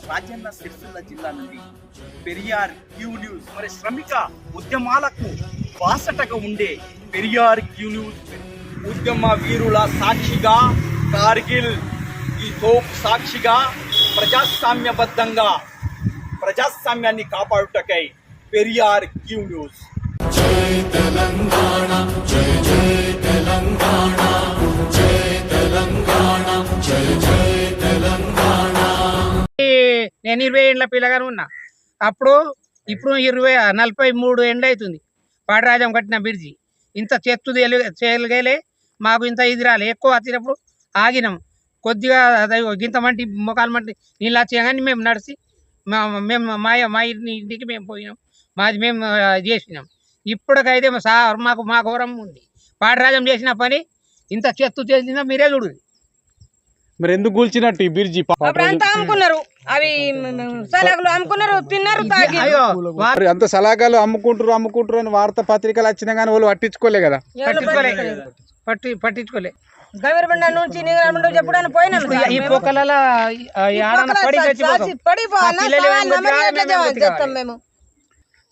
రాజన్న సిరిసిల్ల జిల్లా నుండి Periyar Q news. మరి శ్రమిక ఉద్యమాలకు బాసటగా ఉండే పెరియార్ క్యూ న్యూస్ ఉద్యమ వీరుల సాక్షిగా, కార్గిల్ ఈ తోపు సాక్షిగా ప్రజాస్వామ్యబద్ధంగా ప్రజాస్వామ్యాన్ని కాపాడుటకై పెరియార్ క్యూ న్యూస్. జై తెలంగాణ, జై జై తెలంగాణ, జై తెలంగాణ, జై జై తెలంగాణ. నేను 20 ఏళ్ళ పిల్లగానే ఉన్నా అప్పుడు. ఇప్పుడు 43 ఏళ్ళు అవుతుంది పాడరాజం కట్టిన బ్రిడ్జి. ఇంత చెత్తు చేయగలే మాకు ఇంత ఇది రాలే. ఎక్కువ వచ్చినప్పుడు ఆగినాం కొద్దిగా, గింత మంటి మొక్కలు మంటి నీళ్ళు వచ్చాయని మేము నడిచి మేము మా ఇంటికి మేము పోయినాం, మాది మేము చేసినాం. ఇప్పటికైతే సార్ మాకు మా ఘోరం ఉంది. పాడరాజం చేసిన పని ఇంత చెత్తు చేసిందో మీరే చూడు. మరి ఎందుకు కూల్చినట్టు ఈ బిర్జి? అమ్ముకున్నారు, అవి సలహాలు అమ్ముకున్నారు, తిన్నారు, తాగి. అంత సలహాలు అమ్ముకుంటారు అని వార్తా పత్రికలు వచ్చినా కానీ వాళ్ళు పట్టించుకోలే కదా. పట్టించుకోలే. గవర్నమెంట్ నుంచి చెప్పడానికి పోయినాం. ఈ పొక్కలలో మేము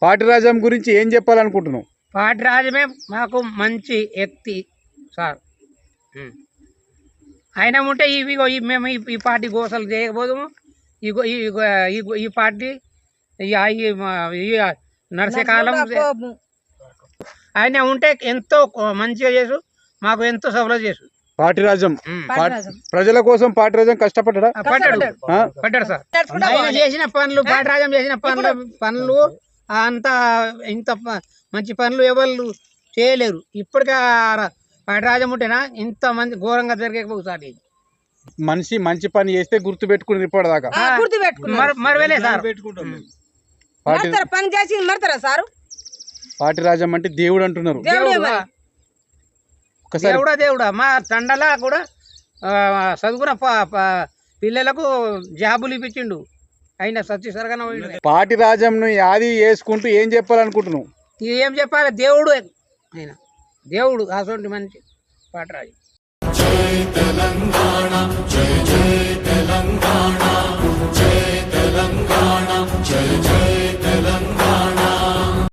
పాటిరాజం గురించి ఏం చెప్పాలనుకుంటున్నావు? పాటిరాజమే మాకు మంచి వ్యక్తి సార్. ఆయన ఉంటే మేము ఈ పార్టీ గోసలు చేయకపోదాము. ఈ పార్టీ నడిచే కాలం ఆయన ఉంటే ఎంతో మంచిగా చేసు, మాకు ఎంతో సఫలం చేసు. పాటిరాజం ప్రజల కోసం పాటిరాజం కష్టపడ్డా? పడ్డాడు సార్. ఆయన చేసిన పనులు, పాటిరాజం చేసిన పనులు అంత ఇంత మంచి పనులు ఎవరు చేయలేరు. ఇప్పటికే పాటిరాజం ఉంటేనా ఇంత మంది ఘోరంగా జరిగేకపోతుంది. మనిషి మంచి పని చేస్తే గుర్తు పెట్టుకుని ఇప్పటిదాకా మరవలే సార్. పని చేసి మరతారా సారు? పాటిరాజం అంటే దేవుడు అంటున్నారు. దేవుడా మా తండలా కూడా చదువుకున్న పిల్లలకు జాబులు ఇప్పించిండు ఆయన సత్యసరగన. పాటిరాజంను యాది వేసుకుంటూ ఏం చెప్పాలనుకుంటున్నావు? ఏం చెప్పాలి, దేవుడు ఆయన, దేవుడు అటువంటి మనిషి పాటిరాజు. జై తెలంగాణ, జై